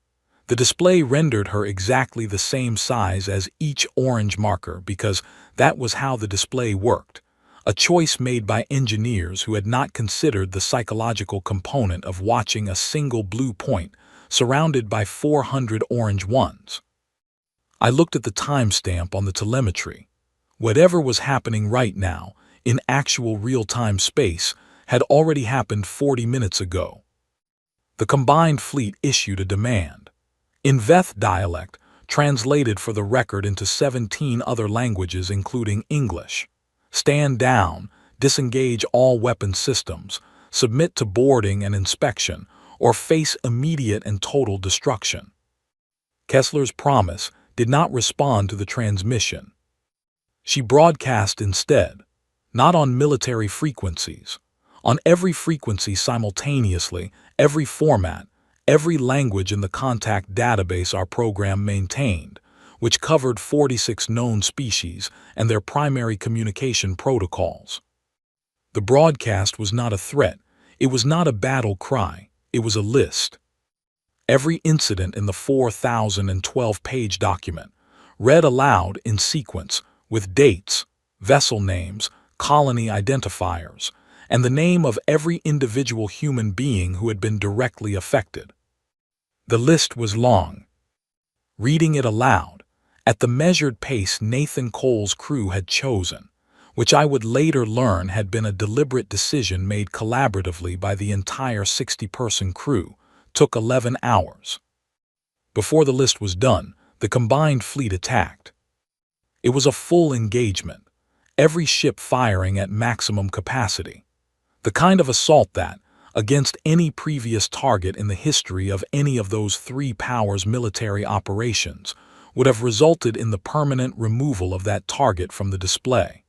The display rendered her exactly the same size as each orange marker because that was how the display worked, a choice made by engineers who had not considered the psychological component of watching a single blue point surrounded by 400 orange ones. I looked at the timestamp on the telemetry. Whatever was happening right now, in actual real-time space, had already happened 40 minutes ago. The combined fleet issued a demand. In Veth dialect, translated for the record into 17 other languages including English. Stand down, disengage all weapon systems, submit to boarding and inspection, or face immediate and total destruction. Kessler's Promise did not respond to the transmission. She broadcast instead, not on military frequencies, on every frequency simultaneously, every format, every language in the contact database our program maintained, which covered 46 known species and their primary communication protocols. The broadcast was not a threat, it was not a battle cry, it was a list. Every incident in the 4,012-page document, read aloud in sequence, with dates, vessel names, colony identifiers, and the name of every individual human being who had been directly affected. The list was long. Reading it aloud, at the measured pace Nathan Cole's crew had chosen, which I would later learn had been a deliberate decision made collaboratively by the entire 60-person crew, took 11 hours. Before the list was done, the combined fleet attacked. It was a full engagement, every ship firing at maximum capacity. The kind of assault that, against any previous target in the history of any of those 3 powers' military operations, would have resulted in the permanent removal of that target from the display.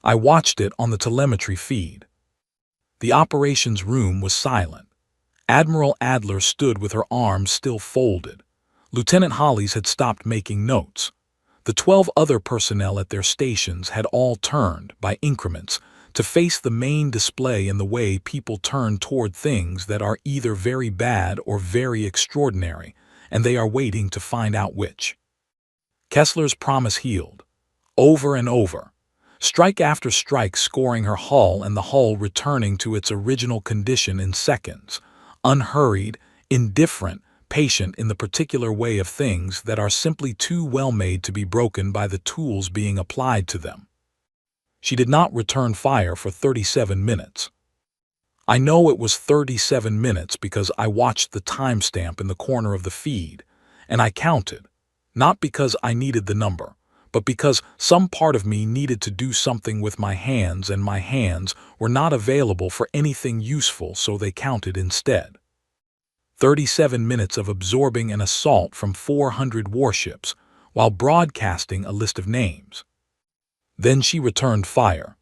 I watched it on the telemetry feed. The operations room was silent. Admiral Adler stood with her arms still folded. Lieutenant Hollies had stopped making notes. The 12 other personnel at their stations had all turned, by increments, to face the main display in the way people turn toward things that are either very bad or very extraordinary, and they are waiting to find out which. Kessler's promise healed. Over and over. Strike after strike scoring her hull and the hull returning to its original condition in seconds. Unhurried, indifferent, patient in the particular way of things that are simply too well made to be broken by the tools being applied to them. She did not return fire for 37 minutes. I know it was 37 minutes because I watched the timestamp in the corner of the feed, and I counted, not because I needed the number, but because some part of me needed to do something with my hands and my hands were not available for anything useful, so they counted instead. 37 minutes of absorbing an assault from 400 warships while broadcasting a list of names. Then she returned fire.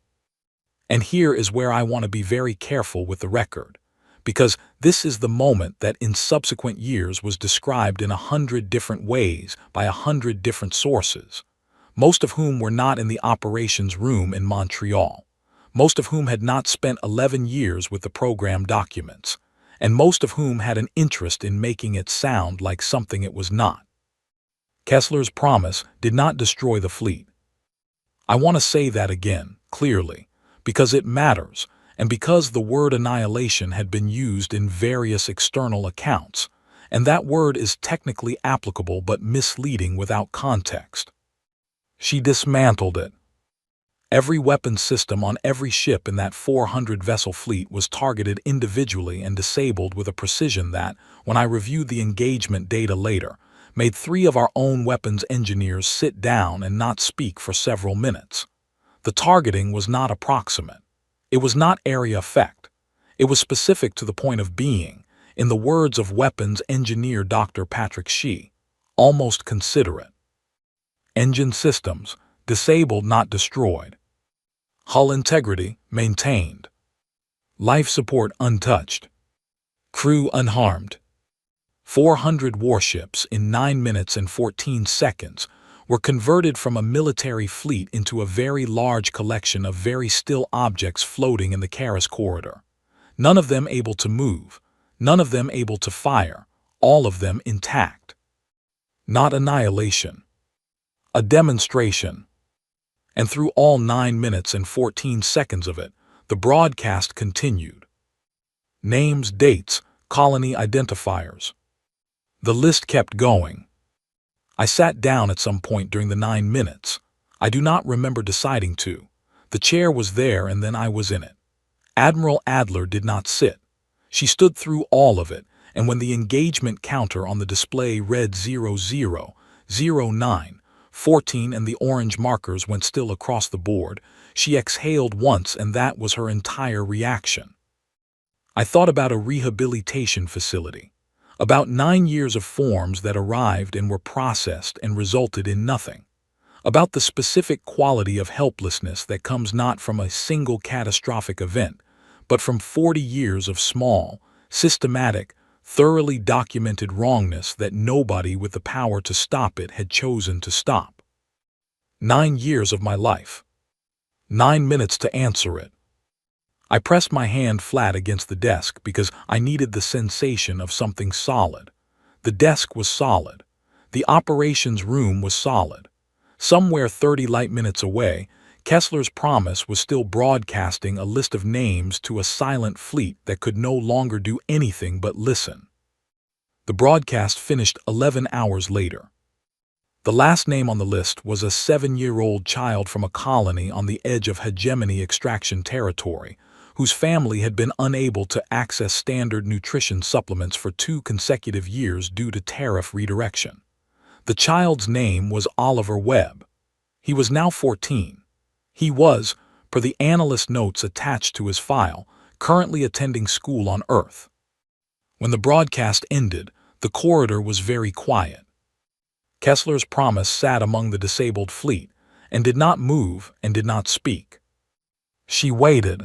And here is where I want to be very careful with the record, because this is the moment that in subsequent years was described in 100 different ways by 100 different sources, most of whom were not in the operations room in Montreal, most of whom had not spent 11 years with the program documents, and most of whom had an interest in making it sound like something it was not. Kessler's promise did not destroy the fleet. I want to say that again, clearly, because it matters, and because the word annihilation had been used in various external accounts, and that word is technically applicable but misleading without context. She dismantled it. Every weapon system on every ship in that 400-vessel fleet was targeted individually and disabled with a precision that, when I reviewed the engagement data later, made 3 of our own weapons engineers sit down and not speak for several minutes. The targeting was not approximate. It was not area effect. It was specific to the point of being, in the words of weapons engineer Dr. Patrick Shee, almost considerate. Engine systems, disabled not destroyed. Hull integrity, maintained. Life support untouched. Crew unharmed. 400 warships in 9 minutes and 14 seconds were converted from a military fleet into a very large collection of very still objects floating in the Karas corridor. None of them able to move, none of them able to fire, all of them intact. Not annihilation. A demonstration. And through all 9 minutes and 14 seconds of it, the broadcast continued. Names, dates, colony identifiers. The list kept going. I sat down at some point during the 9 minutes. I do not remember deciding to. The chair was there and then I was in it. Admiral Adler did not sit. She stood through all of it, and when the engagement counter on the display read 00, 09, 14 and the orange markers went still across the board, she exhaled once and that was her entire reaction. I thought about a rehabilitation facility, about 9 years of forms that arrived and were processed and resulted in nothing, about the specific quality of helplessness that comes not from a single catastrophic event, but from 40 years of small, systematic, thoroughly documented wrongness that nobody with the power to stop it had chosen to stop. 9 years of my life. 9 minutes to answer it. I pressed my hand flat against the desk because I needed the sensation of something solid. The desk was solid. The operations room was solid. Somewhere 30 light minutes away, Kessler's promise was still broadcasting a list of names to a silent fleet that could no longer do anything but listen. The broadcast finished 11 hours later. The last name on the list was a 7-year-old child from a colony on the edge of hegemony extraction territory, whose family had been unable to access standard nutrition supplements for 2 consecutive years due to tariff redirection. The child's name was Oliver Webb. He was now 14. He was, per the analyst notes attached to his file, currently attending school on Earth. When the broadcast ended, the corridor was very quiet. Kessler's promise sat among the disabled fleet, and did not move and did not speak. She waited.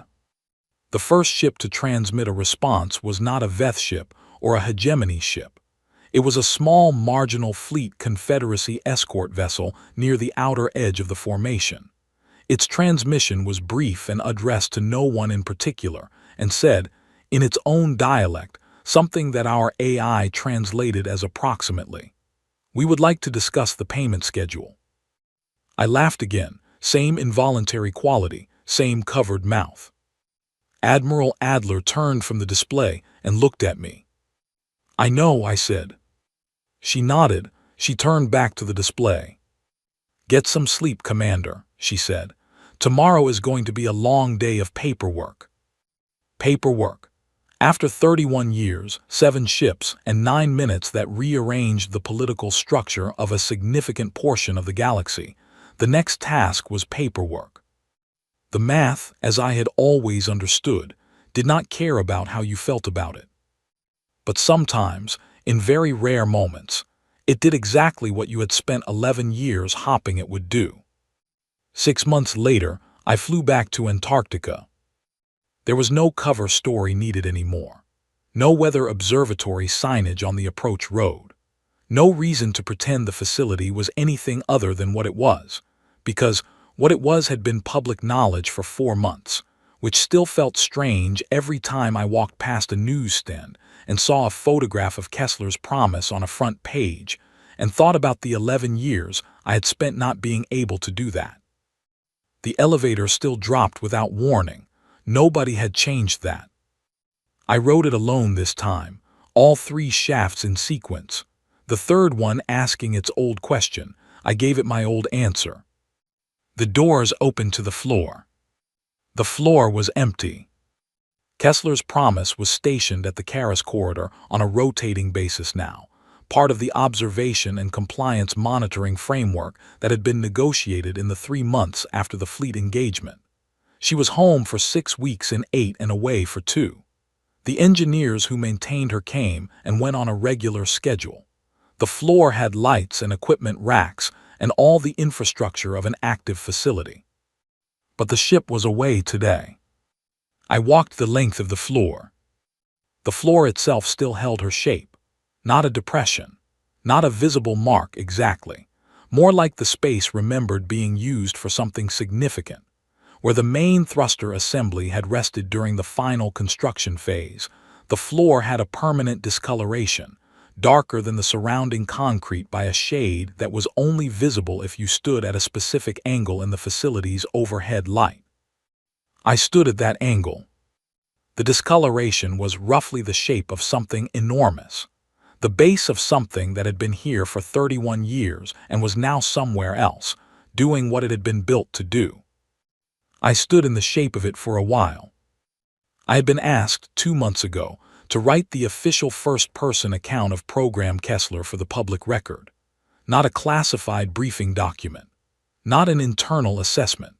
The first ship to transmit a response was not a Veth ship or a hegemony ship. It was a small marginal fleet Confederacy escort vessel near the outer edge of the formation. Its transmission was brief and addressed to no one in particular, and said, in its own dialect, something that our AI translated as approximately, "We would like to discuss the payment schedule." I laughed again, same involuntary quality, same covered mouth. Admiral Adler turned from the display and looked at me. "I know," I said. She nodded. She turned back to the display. "Get some sleep, Commander," she said. "Tomorrow is going to be a long day of paperwork." Paperwork. After 31 years, 7 ships, and 9 minutes that rearranged the political structure of a significant portion of the galaxy, the next task was paperwork. The math, as I had always understood, did not care about how you felt about it. But sometimes, in very rare moments, it did exactly what you had spent 11 years hoping it would do. 6 months later, I flew back to Antarctica. There was no cover story needed anymore. No weather observatory signage on the approach road. No reason to pretend the facility was anything other than what it was, because what it was had been public knowledge for 4 months, which still felt strange every time I walked past a newsstand and saw a photograph of Kessler's promise on a front page and thought about the 11 years I had spent not being able to do that. The elevator still dropped without warning. Nobody had changed that. I rode it alone this time, all 3 shafts in sequence. The third one asking its old question, I gave it my old answer. The doors opened to the floor. The floor was empty. Kessler's promise was stationed at the Karis corridor on a rotating basis now, part of the observation and compliance monitoring framework that had been negotiated in the 3 months after the fleet engagement. She was home for 6 weeks in 8 and away for 2. The engineers who maintained her came and went on a regular schedule. The floor had lights and equipment racks and all the infrastructure of an active facility. But the ship was away today. I walked the length of the floor. The floor itself still held her shape. Not a depression. Not a visible mark exactly. More like the space remembered being used for something significant. Where the main thruster assembly had rested during the final construction phase, the floor had a permanent discoloration, darker than the surrounding concrete by a shade that was only visible if you stood at a specific angle in the facility's overhead light. I stood at that angle. The discoloration was roughly the shape of something enormous, the base of something that had been here for 31 years and was now somewhere else, doing what it had been built to do. I stood in the shape of it for a while. I had been asked 2 months ago to write the official first-person account of Program Kessler for the public record, not a classified briefing document, not an internal assessment,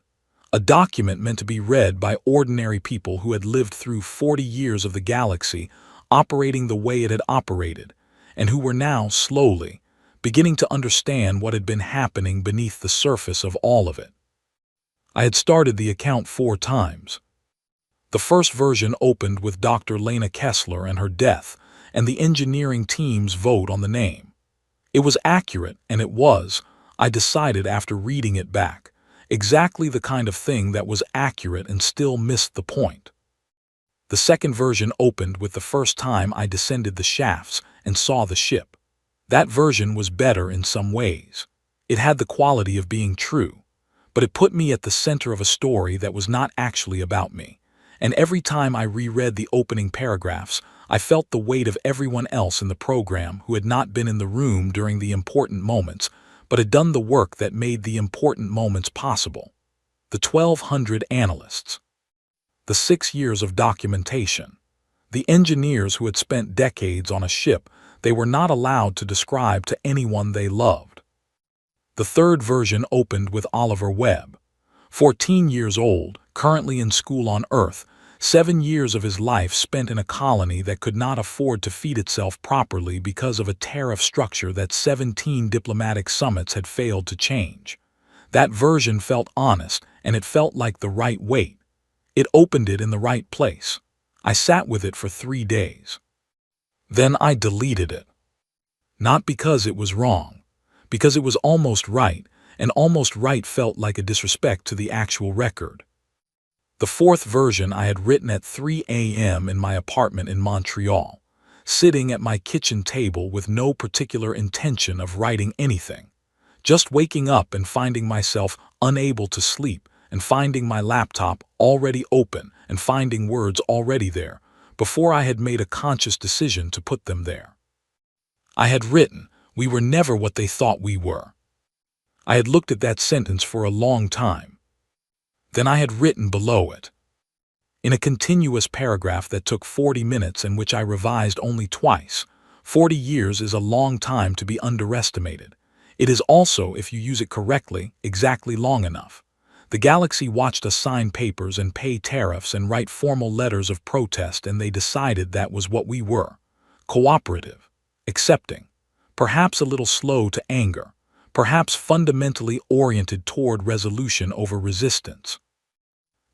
a document meant to be read by ordinary people who had lived through 40 years of the galaxy operating the way it had operated, and who were now, slowly, beginning to understand what had been happening beneath the surface of all of it. I had started the account 4 times. The first version opened with Dr. Lena Kessler and her death, and the engineering team's vote on the name. It was accurate, and it was, I decided after reading it back, exactly the kind of thing that was accurate and still missed the point. The second version opened with the first time I descended the shafts and saw the ship. That version was better in some ways. It had the quality of being true, but it put me at the center of a story that was not actually about me. And every time I reread the opening paragraphs, I felt the weight of everyone else in the program who had not been in the room during the important moments, but had done the work that made the important moments possible. The 1,200 analysts. The 6 years of documentation. The engineers who had spent decades on a ship they were not allowed to describe to anyone they loved. The third version opened with Oliver Webb. 14 years old, currently in school on Earth, 7 years of his life spent in a colony that could not afford to feed itself properly because of a tariff structure that 17 diplomatic summits had failed to change. That version felt honest, and it felt like the right weight. It opened it in the right place. I sat with it for 3 days. Then I deleted it. Not because it was wrong, because it was almost right, and almost right felt like a disrespect to the actual record. The fourth version I had written at 3 a.m. in my apartment in Montreal, sitting at my kitchen table with no particular intention of writing anything, just waking up and finding myself unable to sleep, and finding my laptop already open and finding words already there, before I had made a conscious decision to put them there. I had written, "We were never what they thought we were." I had looked at that sentence for a long time. Then I had written below it, in a continuous paragraph that took 40 minutes and which I revised only twice. 40 years is a long time to be underestimated. It is also, if you use it correctly, exactly long enough. The galaxy watched us sign papers and pay tariffs and write formal letters of protest, and they decided that was what we were. Cooperative, accepting, perhaps a little slow to anger, perhaps fundamentally oriented toward resolution over resistance.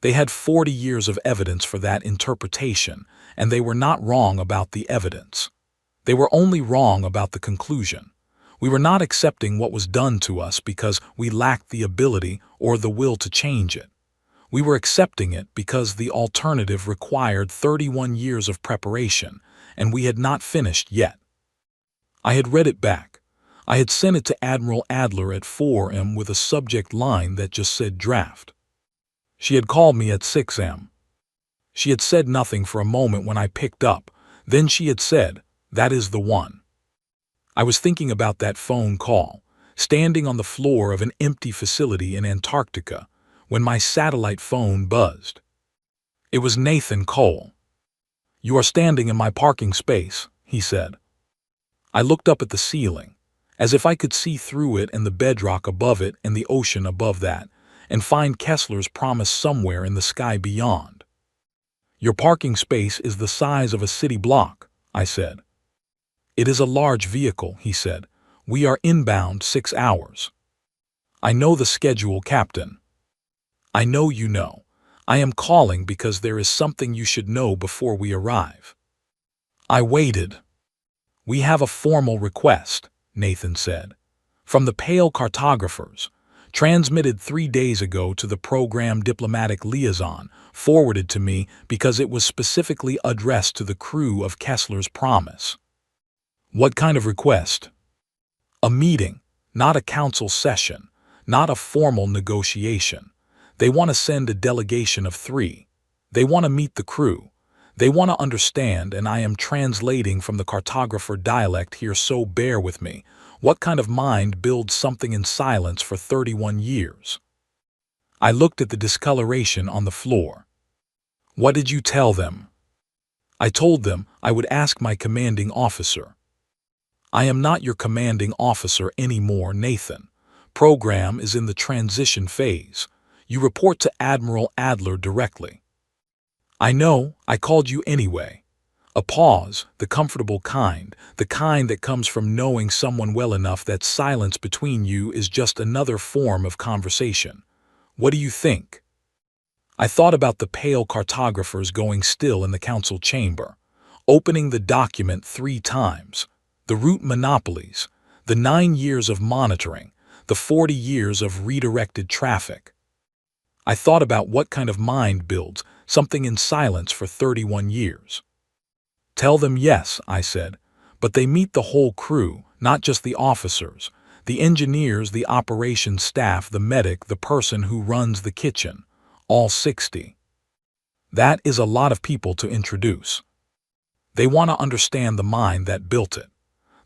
They had 40 years of evidence for that interpretation, and they were not wrong about the evidence. They were only wrong about the conclusion. We were not accepting what was done to us because we lacked the ability or the will to change it. We were accepting it because the alternative required 31 years of preparation, and we had not finished yet. I had read it back. I had sent it to Admiral Adler at 4 a.m. with a subject line that just said draft. She had called me at 6 a.m. She had said nothing for a moment when I picked up. Then she had said, "That is the one." I was thinking about that phone call, standing on the floor of an empty facility in Antarctica, when my satellite phone buzzed. It was Nathan Cole. "You are standing in my parking space," he said. I looked up at the ceiling, as if I could see through it and the bedrock above it and the ocean above that, and find Kessler's promise somewhere in the sky beyond. "Your parking space is the size of a city block," I said. "It is a large vehicle," he said. "We are inbound 6 hours. I know the schedule, Captain." "I know you know. I am calling because there is something you should know before we arrive." I waited. "We have a formal request," Nathan said, "from the Pale cartographers, transmitted 3 days ago to the program diplomatic liaison, forwarded to me because it was specifically addressed to the crew of Kessler's Promise." "What kind of request?" "A meeting, not a council session, not a formal negotiation. They want to send a delegation of 3. They want to meet the crew. They want to understand, and I am translating from the cartographer dialect here, so bear with me. What kind of mind builds something in silence for 31 years? I looked at the discoloration on the floor. "What did you tell them?" "I told them I would ask my commanding officer." "I am not your commanding officer anymore, Nathan. Program is in the transition phase. You report to Admiral Adler directly." "I know, I called you anyway." A pause, the comfortable kind, the kind that comes from knowing someone well enough that silence between you is just another form of conversation. "What do you think?" I thought about the Pale cartographers going still in the council chamber, opening the document 3 times, the route monopolies, the 9 years of monitoring, the 40 years of redirected traffic. I thought about what kind of mind builds something in silence for 31 years. "Tell them yes," I said, "but they meet the whole crew, not just the officers, the engineers, the operations staff, the medic, the person who runs the kitchen, all 60. That is a lot of people to introduce. They want to understand the mind that built it.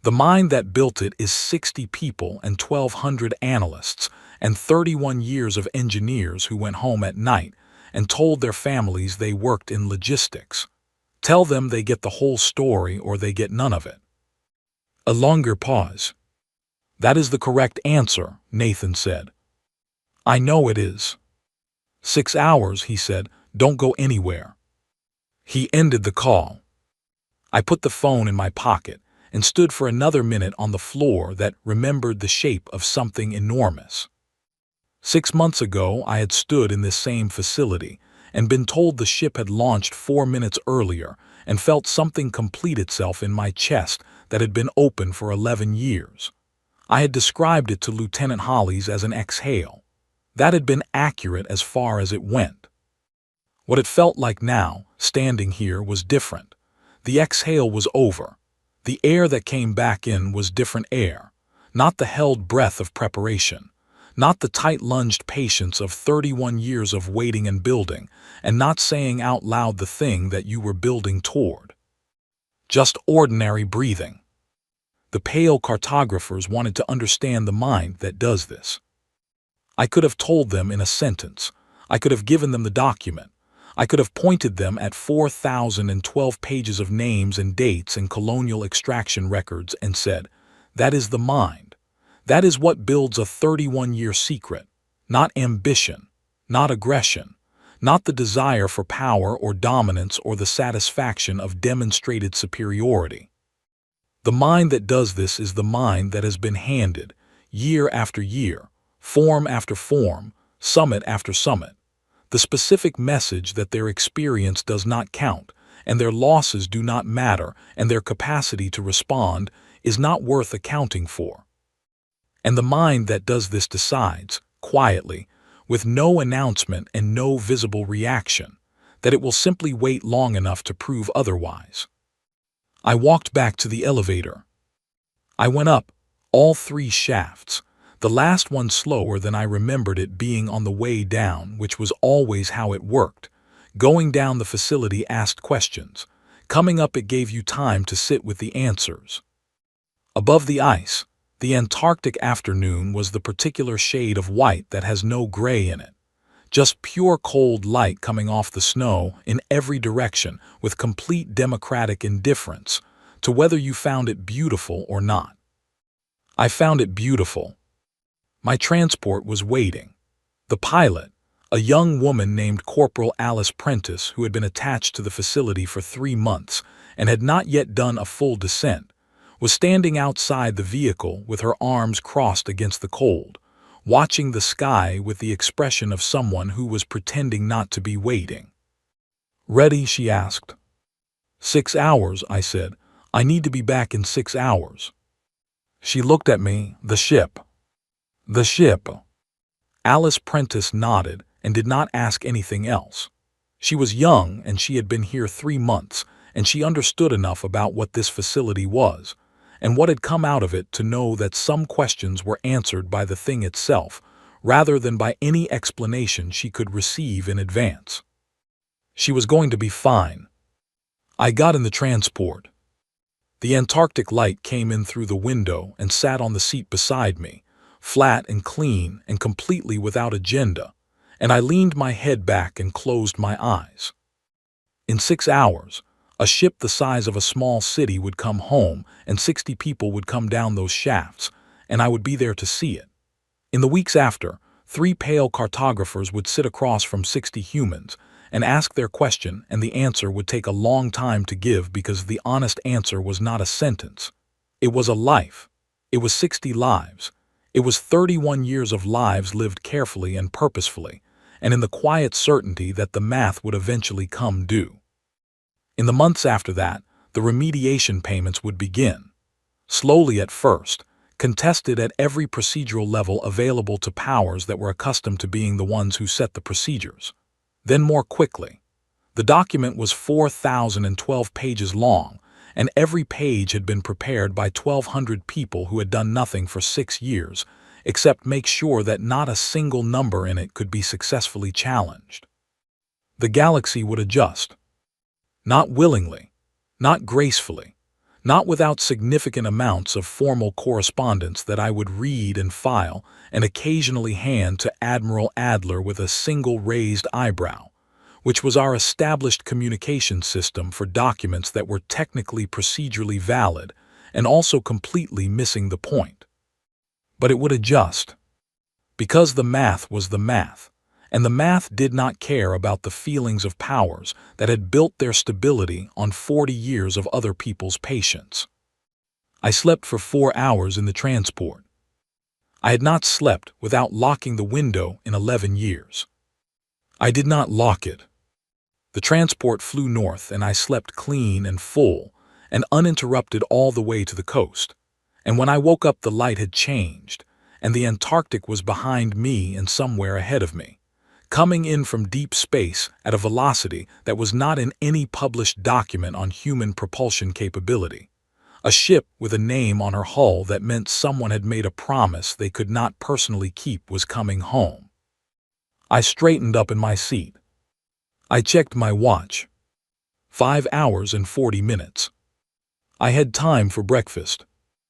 The mind that built it is 60 people and 1,200 analysts and 31 years of engineers who went home at night and told their families they worked in logistics. Tell them they get the whole story or they get none of it." A longer pause. "That is the correct answer," Nathan said. "I know it is." 6 hours, he said. "Don't go anywhere." He ended the call. I put the phone in my pocket and stood for another minute on the floor that remembered the shape of something enormous. 6 months ago I had stood in this same facility, and been told the ship had launched 4 minutes earlier, and felt something complete itself in my chest that had been open for 11 years. I had described it to Lieutenant Hollies as an exhale. That had been accurate as far as it went. What it felt like now, standing here, was different. The exhale was over. The air that came back in was different air, not the held breath of preparation, not the tight-lunged patience of 31 years of waiting and building, and not saying out loud the thing that you were building toward. Just ordinary breathing. The pale cartographers wanted to understand the mind that does this. I could have told them in a sentence. I could have given them the document. I could have pointed them at 4,012 pages of names and dates and colonial extraction records and said, "That is the mind. That is what builds a 31-year secret. Not ambition, not aggression, not the desire for power or dominance or the satisfaction of demonstrated superiority. The mind that does this is the mind that has been handed, year after year, form after form, summit after summit, the specific message that their experience does not count, and their losses do not matter, and their capacity to respond is not worth accounting for. And the mind that does this decides, quietly, with no announcement and no visible reaction, that it will simply wait long enough to prove otherwise." I walked back to the elevator. I went up all 3 shafts, the last one slower than I remembered it being on the way down, which was always how it worked. Going down the facility asked questions. Coming up it gave you time to sit with the answers. Above the ice, the Antarctic afternoon was the particular shade of white that has no gray in it. Just pure cold light coming off the snow in every direction with complete democratic indifference to whether you found it beautiful or not. I found it beautiful. My transport was waiting. The pilot, a young woman named Corporal Alice Prentice, who had been attached to the facility for 3 months and had not yet done a full descent, was standing outside the vehicle with her arms crossed against the cold, watching the sky with the expression of someone who was pretending not to be waiting. "Ready?" she asked. 6 hours, I said. "I need to be back in 6 hours." She looked at me. "The ship." "The ship." Alice Prentice nodded and did not ask anything else. She was young and she had been here 3 months, and she understood enough about what this facility was and what had come out of it to know that some questions were answered by the thing itself rather than by any explanation she could receive in advance. She was going to be fine. I got in the transport. The Antarctic light came in through the window and sat on the seat beside me, flat and clean and completely without agenda, and I leaned my head back and closed my eyes. In 6 hours, a ship the size of a small city would come home and 60 people would come down those shafts, and I would be there to see it. In the weeks after, 3 pale cartographers would sit across from 60 humans and ask their question, and the answer would take a long time to give because the honest answer was not a sentence. It was a life. It was 60 lives. It was 31 years of lives lived carefully and purposefully, and in the quiet certainty that the math would eventually come due. In the months after that, the remediation payments would begin. Slowly at first, contested at every procedural level available to powers that were accustomed to being the ones who set the procedures. Then more quickly. The document was 4,012 pages long, and every page had been prepared by 1,200 people who had done nothing for 6 years, except make sure that not a single number in it could be successfully challenged. The galaxy would adjust. Not willingly, not gracefully, not without significant amounts of formal correspondence that I would read and file and occasionally hand to Admiral Adler with a single raised eyebrow, which was our established communication system for documents that were technically procedurally valid and also completely missing the point. But it would adjust. Because the math was the math, and the math did not care about the feelings of powers that had built their stability on 40 years of other people's patience. I slept for 4 hours in the transport. I had not slept without locking the window in 11 years. I did not lock it. The transport flew north, and I slept clean and full and uninterrupted all the way to the coast. And when I woke up, the light had changed, and the Antarctic was behind me and somewhere ahead of me, coming in from deep space at a velocity that was not in any published document on human propulsion capability. A ship with a name on her hull that meant someone had made a promise they could not personally keep was coming home. I straightened up in my seat. I checked my watch. 5 hours and 40 minutes. I had time for breakfast.